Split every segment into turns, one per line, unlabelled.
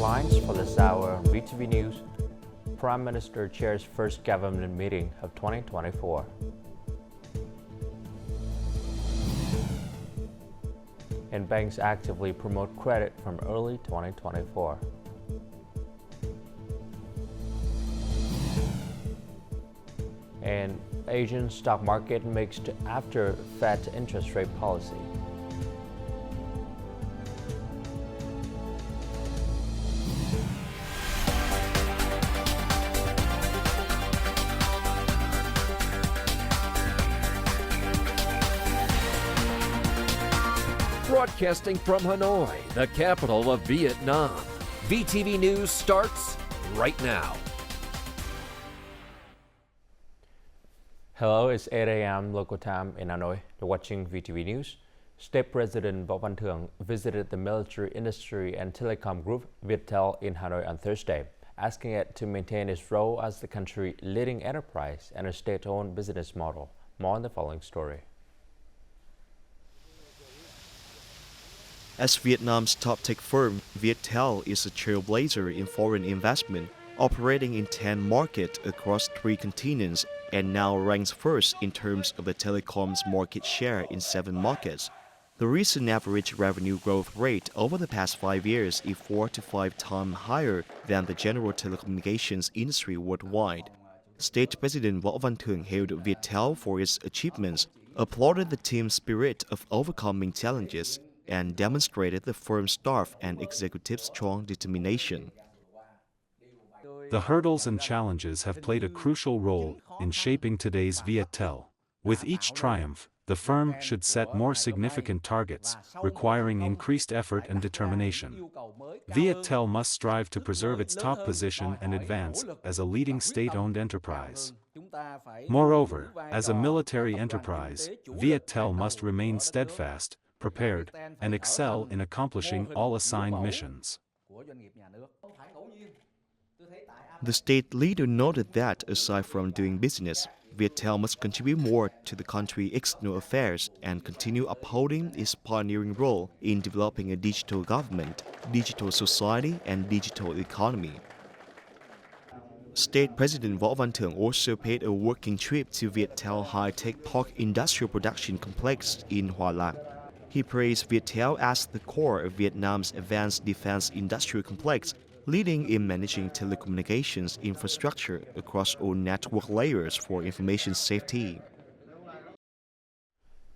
headlines for this hour on VTV News. Prime Minister chairs first government meeting of 2024. And banks actively promote credit from early 2024. And Asian stock market mixed after Fed interest rate policy.
Broadcasting from Hanoi, the capital of Vietnam. VTV News starts right now.
Hello, it's 8 a.m. local time in Hanoi. You're watching VTV News. State President Võ Văn Thưởng visited the military industry and telecom group Viettel in Hanoi on Thursday, asking it to maintain its role as the country's leading enterprise and a state-owned business model. More on the following story.
As Vietnam's top tech firm, Viettel is a trailblazer in foreign investment, operating in 10 markets across 3 continents and now ranks first in terms of the telecom's market share in 7 markets. The recent average revenue growth rate over the past 5 years is 4 to 5 times higher than the general telecommunications industry worldwide. State President Võ Văn Thưởng hailed Viettel for its achievements, applauded the team's spirit of overcoming challenges, and demonstrated the firm's staff and executives' strong determination.
The hurdles and challenges have played a crucial role in shaping today's Viettel. With each triumph, the firm should set more significant targets, requiring increased effort and determination. Viettel must strive to preserve its top position and advance as a leading state-owned enterprise. Moreover, as a military enterprise, Viettel must remain steadfast, prepared, and excel in accomplishing all assigned missions.
The state leader noted that, aside from doing business, Viettel must contribute more to the country's external affairs and continue upholding its pioneering role in developing a digital government, digital society, and digital economy. State President Võ Văn Thưởng also paid a working trip to Viettel High-Tech Park Industrial Production Complex in Hoa Lạc. He praised Viettel as the core of Vietnam's advanced defense industrial complex, leading in managing telecommunications infrastructure across all network layers for information safety.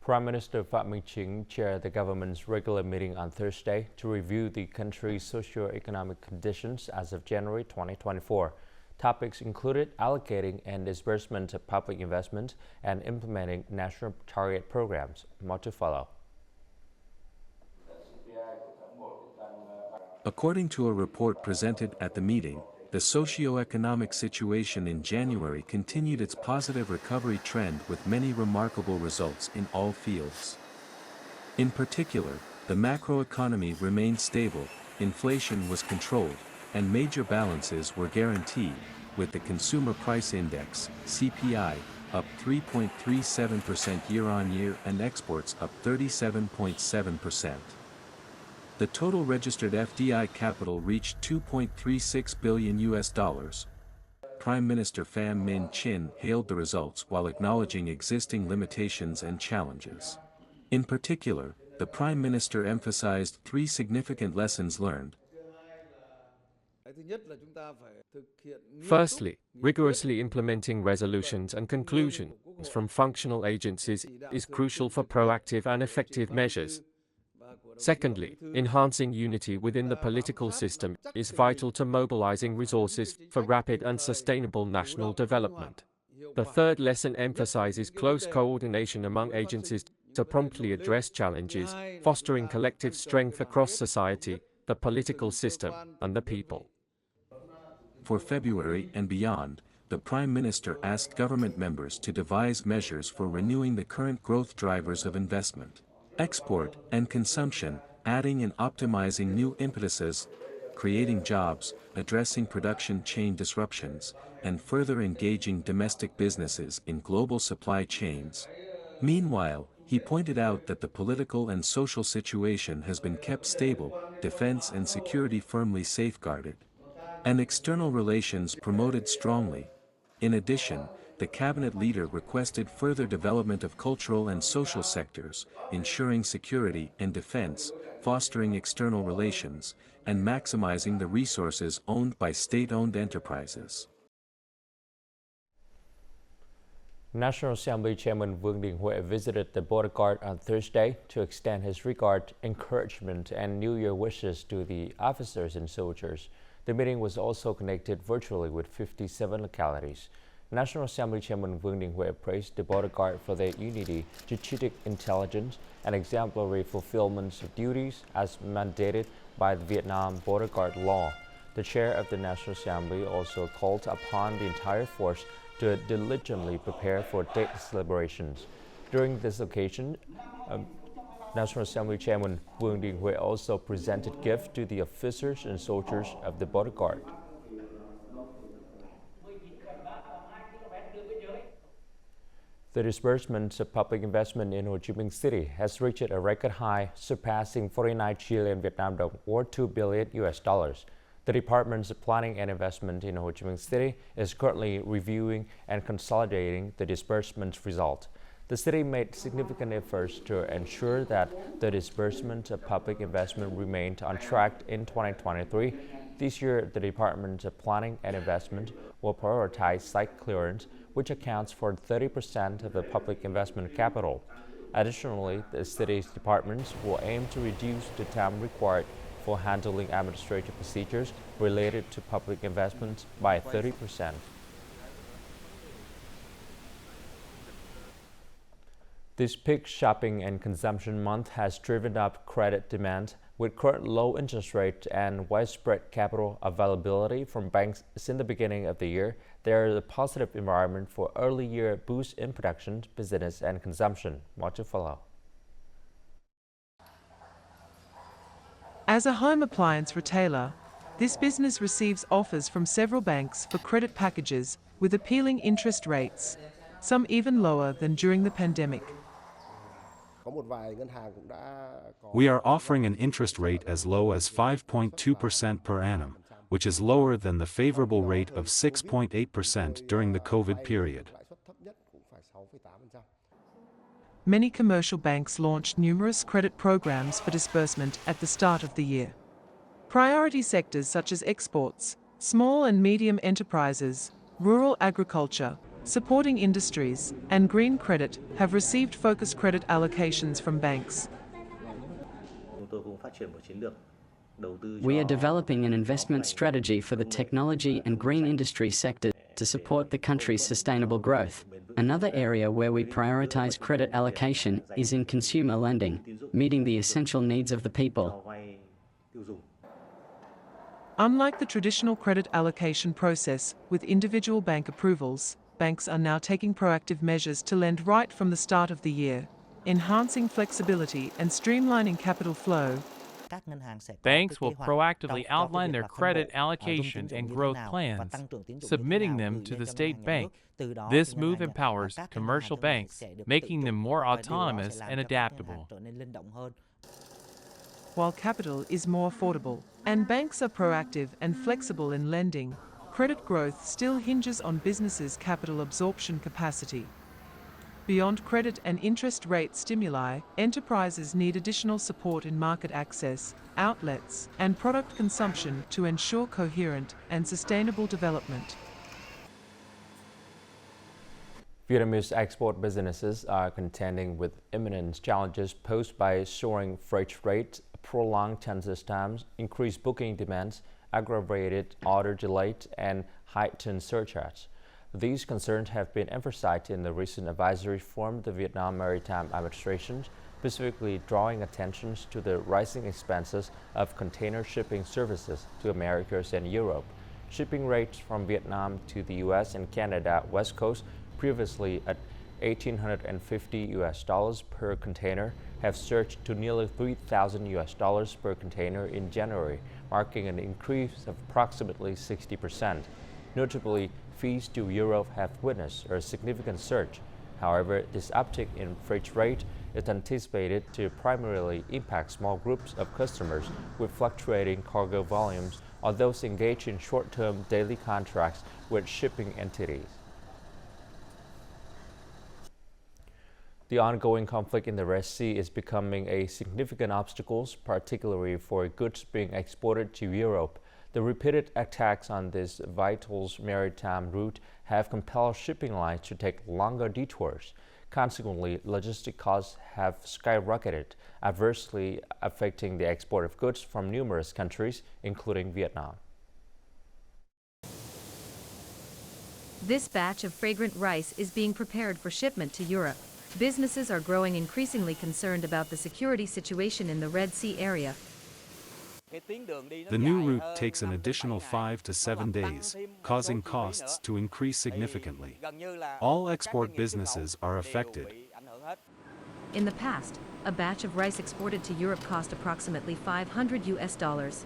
Prime Minister Phạm Minh Chính chaired the government's regular meeting on Thursday to review the country's socio-economic conditions as of January 2024. Topics included allocating and disbursement of public investment and implementing national target programs. More to follow.
According to a report presented at the meeting, the socio-economic situation in January continued its positive recovery trend with many remarkable results in all fields. In particular, the macroeconomy remained stable, inflation was controlled, and major balances were guaranteed, with the Consumer Price Index, CPI, up 3.37% year-on-year and exports up 37.7%. The total registered FDI capital reached $2.36 billion. Prime Minister Pham Minh Chinh hailed the results while acknowledging existing limitations and challenges. In particular, the Prime Minister emphasized 3 significant lessons learned.
Firstly, rigorously implementing resolutions and conclusions from functional agencies is crucial for proactive and effective measures. Secondly, enhancing unity within the political system is vital to mobilizing resources for rapid and sustainable national development. The third lesson emphasizes close coordination among agencies to promptly address challenges, fostering collective strength across society, the political system, and the people.
For February and beyond, the Prime Minister asked government members to devise measures for renewing the current growth drivers of investment, export, and consumption, adding and optimizing new impetuses, creating jobs, addressing production chain disruptions, and further engaging domestic businesses in global supply chains. Meanwhile, He pointed out that the political and social situation has been kept stable, defense and security firmly safeguarded, and external relations promoted strongly. In addition, the cabinet leader requested further development of cultural and social sectors, ensuring security and defense, fostering external relations, and maximizing the resources owned by state-owned enterprises.
National Assembly Chairman Vương Đình Huệ visited the border guard on Thursday to extend his regard, encouragement, and New Year wishes to the officers and soldiers. The meeting was also connected virtually with 57 localities. National Assembly Chairman Vương Đình Huệ praised the border guard for their unity, strategic intelligence, and exemplary fulfillment of duties as mandated by the Vietnam Border Guard law. The chair of the National Assembly also called upon the entire force to diligently prepare for date celebrations. During this occasion, National Assembly Chairman Vương Đình Huệ also presented gifts to the officers and soldiers of the border guard. The disbursement of public investment in Ho Chi Minh City has reached a record high, surpassing 49 trillion Vietnam dong or $2 billion US. The Department of Planning and Investment in Ho Chi Minh City is currently reviewing and consolidating the disbursement result. The city made significant efforts to ensure that the disbursement of public investment remained on track in 2023. This year, the Department of Planning and Investment will prioritize site clearance, which accounts for 30% of the public investment capital. Additionally, the city's departments will aim to reduce the time required for handling administrative procedures related to public investments by 30%. This peak shopping and consumption month has driven up credit demand. With current low interest rate and widespread capital availability from banks since the beginning of the year, there is a positive environment for early year boost in production, business, and consumption. More to follow.
As a home appliance retailer, this business receives offers from several banks for credit packages with appealing interest rates, some even lower than during the pandemic.
We are offering an interest rate as low as 5.2% per annum, which is lower than the favorable rate of 6.8% during the COVID period.
Many commercial banks launched numerous credit programs for disbursement at the start of the year. Priority sectors such as exports, small and medium enterprises, rural agriculture, supporting industries, and green credit have received focused credit allocations from banks.
We are developing an investment strategy for the technology and green industry sector to support the country's sustainable growth. Another area where we prioritize credit allocation is in consumer lending, meeting the essential needs of the people.
Unlike the traditional credit allocation process with individual bank approvals, banks are now taking proactive measures to lend right from the start of the year, enhancing flexibility and streamlining capital flow.
Banks will proactively outline their credit allocation and growth plans, submitting them to the state bank. This move empowers commercial banks, making them more autonomous and adaptable.
While capital is more affordable and banks are proactive and flexible in lending, credit growth still hinges on businesses' capital absorption capacity. Beyond credit and interest rate stimuli, enterprises need additional support in market access, outlets, and product consumption to ensure coherent and sustainable development.
Vietnamese export businesses are contending with imminent challenges posed by soaring freight rates, prolonged transit times, increased booking demands, aggravated order delays, and heightened surcharges. These concerns have been emphasized in the recent advisory from the Vietnam Maritime Administration, specifically drawing attention to the rising expenses of container shipping services to Americas and Europe. Shipping rates from Vietnam to the U.S. and Canada West Coast, previously at $1,850 per container, have surged to nearly $3,000 per container in January, marking an increase of approximately 60%. Notably, fees to Europe have witnessed a significant surge. However, this uptick in freight rate is anticipated to primarily impact small groups of customers with fluctuating cargo volumes or those engaged in short-term daily contracts with shipping entities. The ongoing conflict in the Red Sea is becoming a significant obstacle, particularly for goods being exported to Europe. The repeated attacks on this vital maritime route have compelled shipping lines to take longer detours. Consequently, logistic costs have skyrocketed, adversely affecting the export of goods from numerous countries, including Vietnam.
This batch of fragrant rice is being prepared for shipment to Europe. Businesses are growing increasingly concerned about the security situation in the Red Sea area.
The new route takes an additional 5 to 7 days, causing costs to increase significantly. All export businesses are affected.
In the past, a batch of rice exported to Europe cost approximately $500.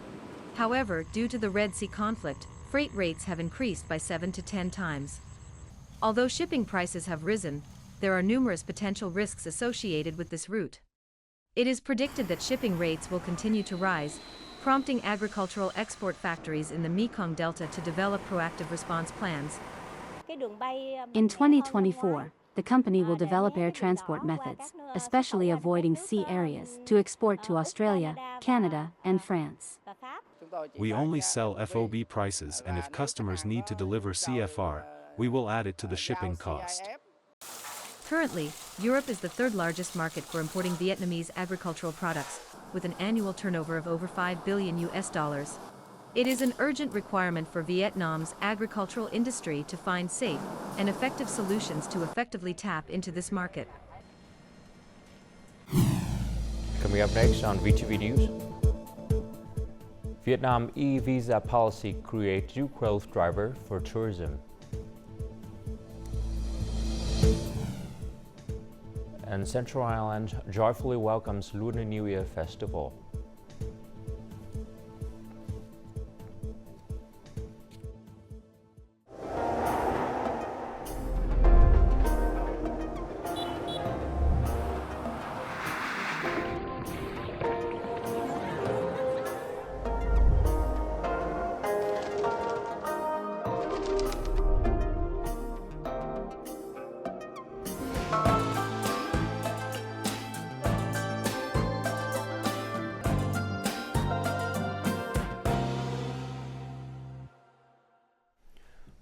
However, due to the Red Sea conflict, freight rates have increased by 7 to 10 times. Although shipping prices have risen, there are numerous potential risks associated with this route. It is predicted that shipping rates will continue to rise, prompting agricultural export factories in the Mekong Delta to develop proactive response plans.
In 2024, the company will develop air transport methods, especially avoiding sea areas, to export to Australia, Canada, and France.
We only sell FOB prices, and if customers need to deliver CFR, we will add it to the shipping cost.
Currently, Europe is the third largest market for importing Vietnamese agricultural products, with an annual turnover of over $5 billion. It is an urgent requirement for Vietnam's agricultural industry to find safe and effective solutions to effectively tap into this market.
Coming up next on VTV News, Vietnam e-visa policy creates new growth driver for tourism. And Central Island joyfully welcomes Lunar New Year festival.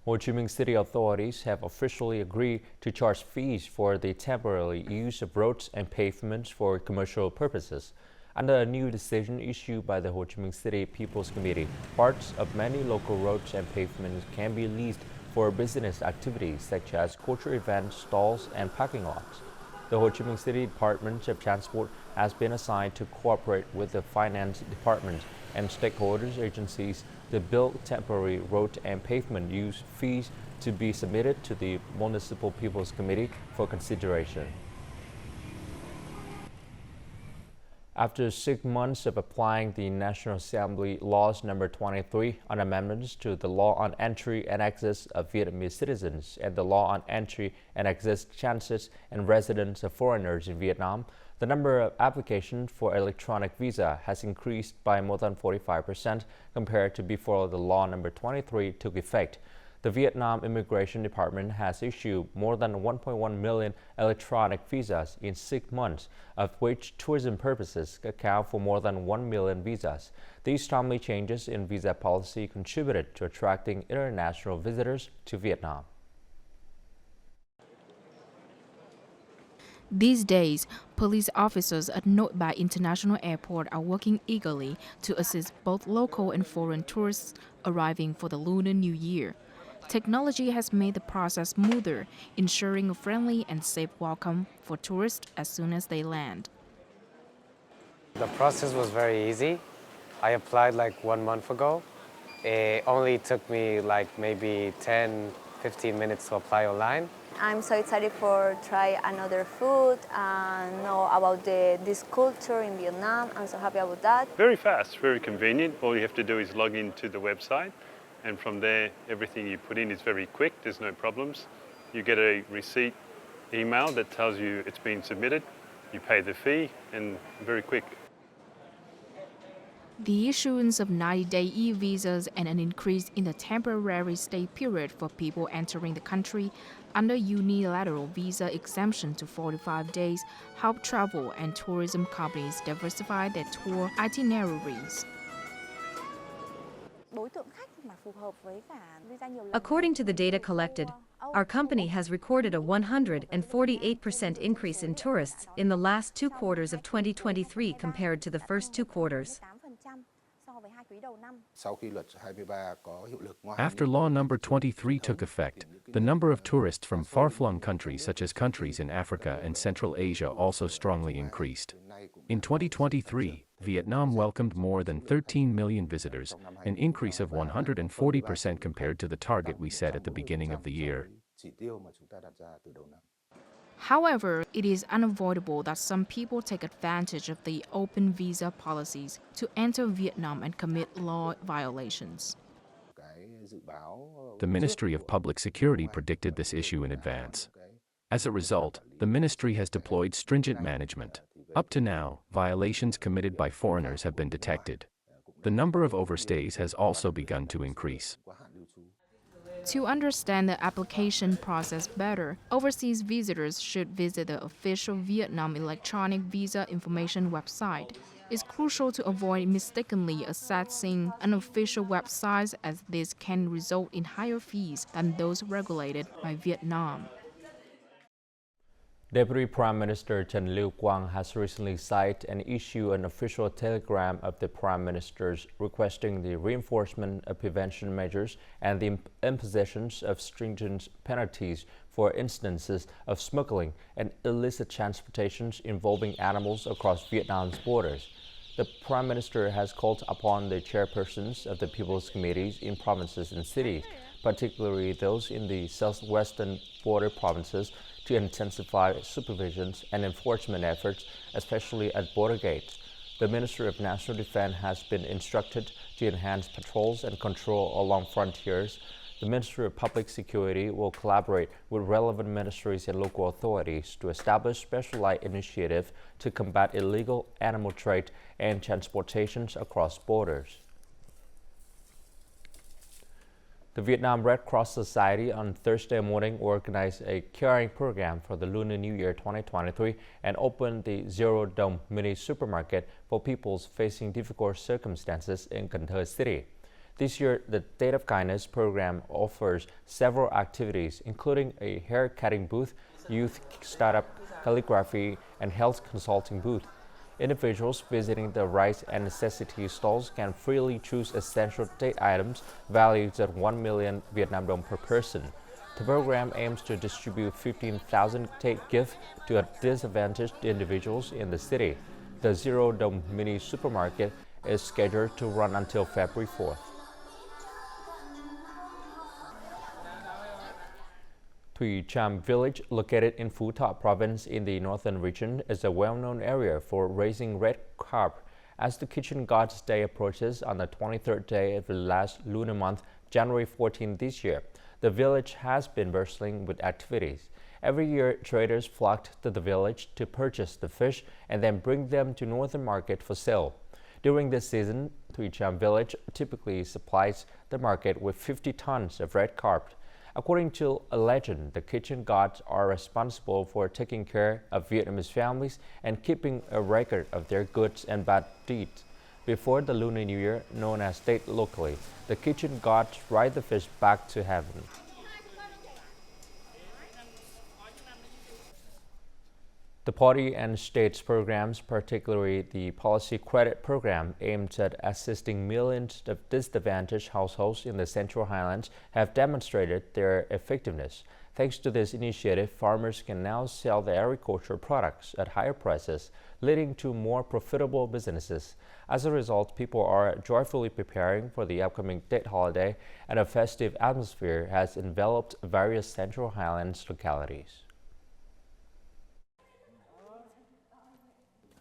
Ho Chi Minh City authorities have officially agreed to charge fees for the temporary use of roads and pavements for commercial purposes. Under a new decision issued by the Ho Chi Minh City People's Committee, parts of many local roads and pavements can be leased for business activities such as cultural events, stalls, and parking lots. The Ho Chi Minh City Department of Transport has been assigned to cooperate with the Finance Department and stakeholders agencies to build temporary road and pavement use fees to be submitted to the Municipal People's Committee for consideration. After 6 months of applying the National Assembly Laws No. 23 on amendments to the Law on Entry and Exit of Vietnamese Citizens and the Law on Entry and Exit Chances and Residence of Foreigners in Vietnam, the number of applications for electronic visa has increased by more than 45% compared to before the Law No. 23 took effect. The Vietnam Immigration Department has issued more than 1.1 million electronic visas in 6 months, of which tourism purposes account for more than 1 million visas. These timely changes in visa policy contributed to attracting international visitors to Vietnam.
These days, police officers at Nội Bài International Airport are working eagerly to assist both local and foreign tourists arriving for the Lunar New Year. Technology has made the process smoother, ensuring a friendly and safe welcome for tourists as soon as they land.
The process was very easy. I applied like 1 month ago. It only took me like maybe 10-15 minutes to apply online.
I'm so excited for try another food and know about this culture in Vietnam. I'm so happy about that.
Very fast, very convenient. All you have to do is log into the website, and from there everything you put in is very quick. There's no problems. You get a receipt email that tells you it's been submitted, You pay the fee and very quick.
The issuance of 90-day e-visas and an increase in the temporary stay period for people entering the country under unilateral visa exemption to 45 days help travel and tourism companies diversify their tour itineraries.
According to the data collected, our company has recorded a 148% increase in tourists in the last 2 quarters of 2023 compared to the first 2 quarters.
After Law Number 23 took effect, the number of tourists from far-flung countries such as countries in Africa and Central Asia also strongly increased. In 2023, Vietnam welcomed more than 13 million visitors, an increase of 140% compared to the target we set at the beginning of the year.
However, it is unavoidable that some people take advantage of the open visa policies to enter Vietnam and commit law violations.
The Ministry of Public Security predicted this issue in advance. As a result, the ministry has deployed stringent management. Up to now, violations committed by foreigners have been detected. The number of overstays has also begun to increase.
To understand the application process better, overseas visitors should visit the official Vietnam electronic visa information website. It's crucial to avoid mistakenly accessing unofficial websites, as this can result in higher fees than those regulated by Vietnam.
Deputy Prime Minister Trần Lưu Quang has recently signed and issued an official telegram of the Prime Minister's requesting the reinforcement of prevention measures and the impositions of stringent penalties for instances of smuggling and illicit transportations involving animals across Vietnam's borders. The Prime Minister has called upon the chairpersons of the People's Committees in provinces and cities, particularly those in the southwestern border provinces, to intensify supervisions and enforcement efforts, especially at border gates. The Ministry of National Defense has been instructed to enhance patrols and control along frontiers. The Ministry of Public Security will collaborate with relevant ministries and local authorities to establish specialized initiatives to combat illegal animal trade and transportations across borders. The Vietnam Red Cross Society on Thursday morning organized a caring program for the Lunar New Year 2023 and opened the Zero Dome mini supermarket for people facing difficult circumstances in Cần Thơ City. This year, the Date of Kindness program offers several activities, including a hair cutting booth, youth startup, calligraphy, and health consulting booth. Individuals visiting the rice and necessity stalls can freely choose essential date items valued at 1 million Vietnam dong per person. The program aims to distribute 15,000 date gifts to disadvantaged individuals in the city. The Zero Dome mini supermarket is scheduled to run until February 4th. Thuy Cham village, located in Phu Thọ province in the northern region, is a well-known area for raising red carp. As the Kitchen God's Day approaches on the 23rd day of the last lunar month, January 14 this year, the village has been bustling with activities. Every year, traders flocked to the village to purchase the fish and then bring them to northern market for sale. During this season, Thuy Cham village typically supplies the market with 50 tons of red carp. According to a legend, the kitchen gods are responsible for taking care of Vietnamese families and keeping a record of their good and bad deeds. Before the Lunar New Year, known as Tết locally, the kitchen gods ride the fish back to heaven. The party and states programs, particularly the policy credit program aimed at assisting millions of disadvantaged households in the Central Highlands, have demonstrated their effectiveness. Thanks to this initiative, farmers can now sell their agricultural products at higher prices, leading to more profitable businesses. As a result, people are joyfully preparing for the upcoming Tết holiday, and a festive atmosphere has enveloped various Central Highlands localities.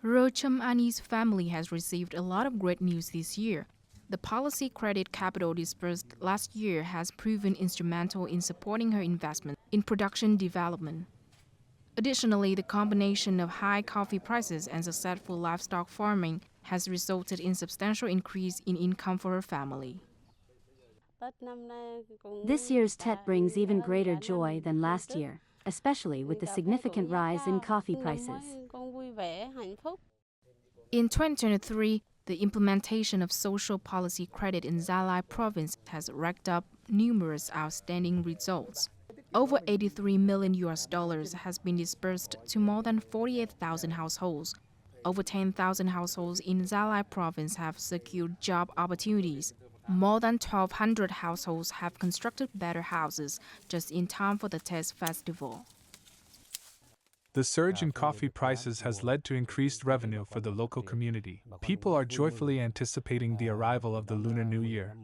Rocham Ani's family has received a lot of great news this year. The policy credit capital disbursed last year has proven instrumental in supporting her investment in production development. Additionally, the combination of high coffee prices and successful livestock farming has resulted in substantial increase in income for her family.
This year's Tet brings even greater joy than last year, especially with the significant rise in coffee prices.
In 2023, the implementation of social policy credit in Zalai province has racked up numerous outstanding results. Over $83 million has been disbursed to more than 48,000 households. Over 10,000 households in Zalai province have secured job opportunities. More than 1,200 households have constructed better houses just in time for the Tet festival.
The surge in coffee prices has led to increased revenue for the local community. People are joyfully anticipating the arrival of the Lunar New Year.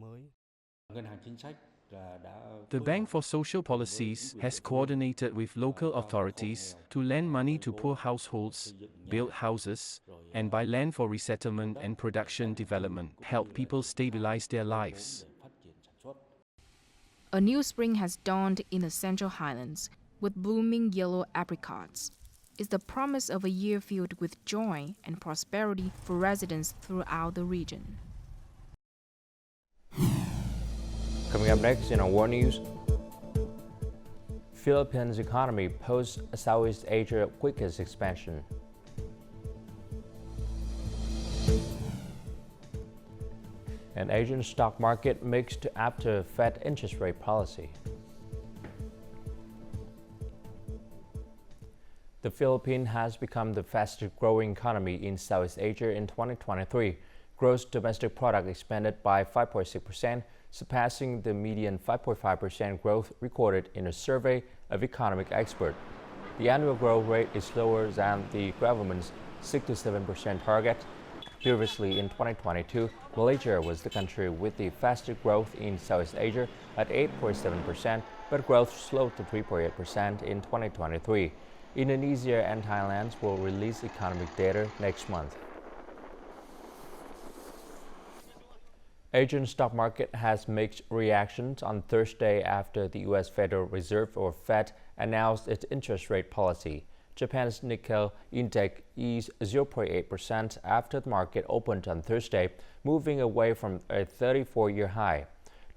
The Bank for Social Policies has coordinated with local authorities to lend money to poor households, build houses, and buy land for resettlement and production development, help people stabilize their lives.
A new spring has dawned in the Central Highlands with blooming yellow apricots. It's the promise of a year filled with joy and prosperity for residents throughout the region.
Coming up next in our world news, Philippines' economy posts Southeast Asia's quickest expansion. An Asian stock market mixed after Fed interest rate policy. The Philippines has become the fastest growing economy in Southeast Asia in 2023. Gross domestic product expanded by 5.6%, surpassing the median 5.5% growth recorded in a survey of economic experts. The annual growth rate is lower than the government's 6 to 7% target. Previously, in 2022, Malaysia was the country with the fastest growth in Southeast Asia at 8.7%, but growth slowed to 3.8% in 2023. Indonesia and Thailand will release economic data next month. Asian stock market has mixed reactions on Thursday after the U.S. Federal Reserve, or Fed, announced its interest rate policy. Japan's Nikkei index eased 0.8% after the market opened on Thursday, moving away from a 34-year high.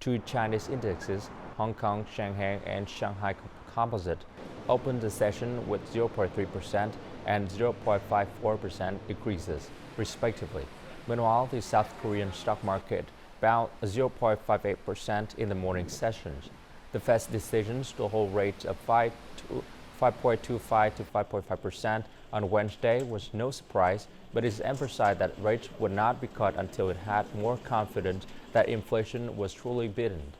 Two Chinese indexes, Hong Kong, Shanghai, and Shanghai Composite, opened the session with 0.3% and 0.54% increases, respectively. Meanwhile, the South Korean stock market bowed 0.58% in the morning sessions. The Fed's decisions to hold rates of 5.25 to 5.5% on Wednesday was no surprise, but it emphasized that rates would not be cut until it had more confidence that inflation was truly beaten.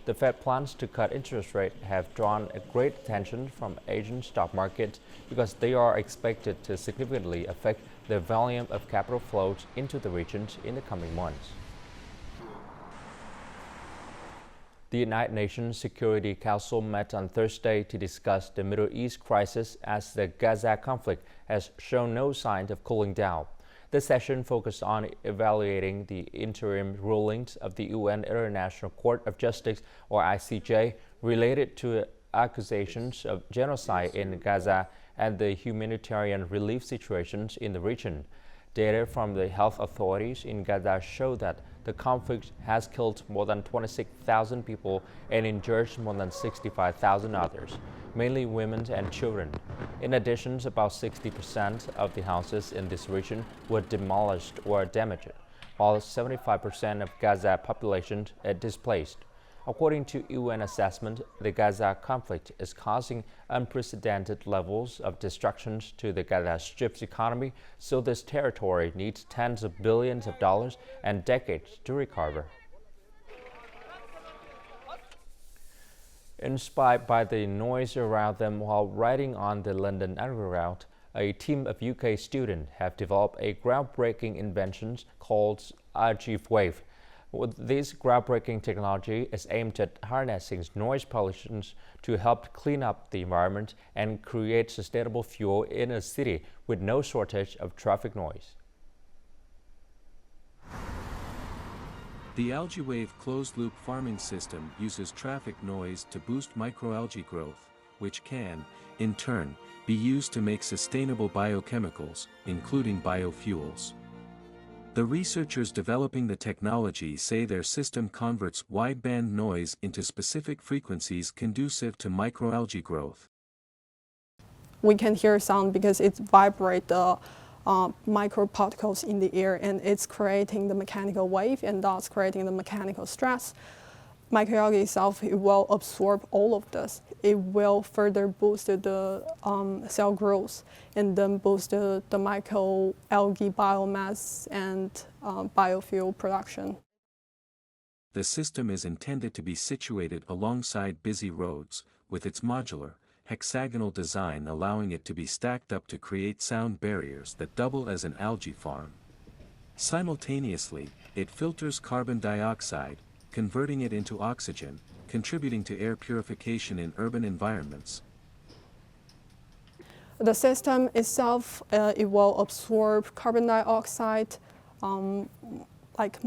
The Fed plans to cut interest rates have drawn a great attention from Asian stock markets because they are expected to significantly affect the volume of capital flows into the regions in the coming months. The United Nations Security Council met on Thursday to discuss the Middle East crisis as the Gaza conflict has shown no signs of cooling down. The session focused on evaluating the interim rulings of the UN International Court of Justice, or ICJ, related to accusations of genocide in Gaza and the humanitarian relief situations in the region. Data from the health authorities in Gaza show that the conflict has killed more than 26,000 people and injured more than 65,000 others, mainly women and children. In addition, about 60% of the houses in this region were demolished or damaged, while 75% of Gaza population is displaced. According to UN assessment, the Gaza conflict is causing unprecedented levels of destruction to the Gaza Strip's economy, so this territory needs tens of billions of dollars and decades to recover. Inspired by the noise around them while riding on the London Underground, a team of UK students have developed a groundbreaking invention called RG Wave. This groundbreaking technology is aimed at harnessing noise pollution to help clean up the environment and create sustainable fuel in a city with no shortage of traffic noise.
The AlgaeWave closed-loop farming system uses traffic noise to boost microalgae growth, which can, in turn, be used to make sustainable biochemicals, including biofuels. The researchers developing the technology say their system converts wideband noise into specific frequencies conducive to microalgae growth.
We can hear sound because it vibrates the microparticles in the air, and it's creating the mechanical wave and thus creating the mechanical stress. Microalgae itself, it will absorb all of this. It will further boost the cell growth and then boost the microalgae biomass and biofuel production.
The system is intended to be situated alongside busy roads, with its modular, hexagonal design allowing it to be stacked up to create sound barriers that double as an algae farm. Simultaneously, it filters carbon dioxide, converting it into oxygen, contributing to air purification in urban environments.
The system itself, it will absorb carbon dioxide, like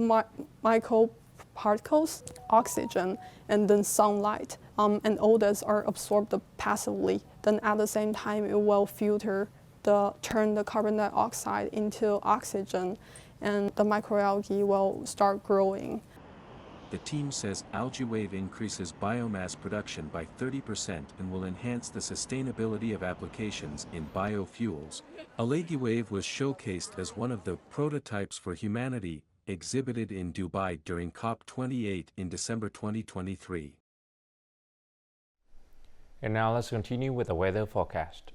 microparticles, oxygen, and then sunlight. And all those are absorbed passively. Then at the same time, it will turn the carbon dioxide into oxygen, and the microalgae will start growing.
The team says algae wave increases biomass production by 30% and will enhance the sustainability of applications in biofuels. Algae wave was showcased as one of the prototypes for humanity, exhibited in Dubai during COP28 in December 2023.
And now let's continue with the weather forecast.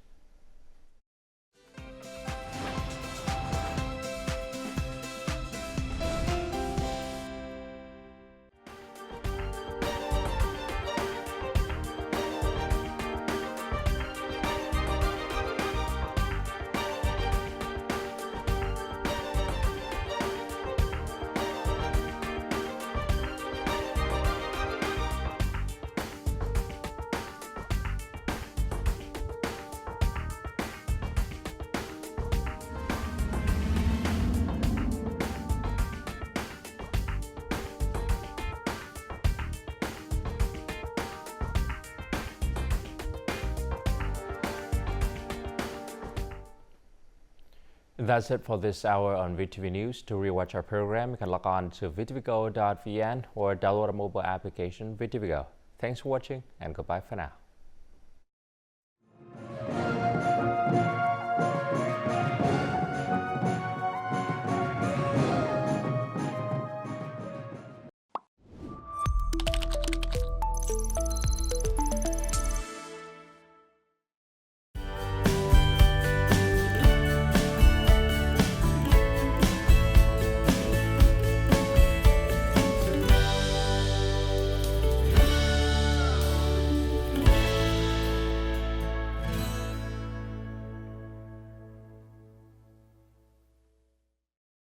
That's it for this hour on VTV News. To rewatch our program, you can log on to vtvgo.vn or download our mobile application VTVgo. Thanks for watching and goodbye for now.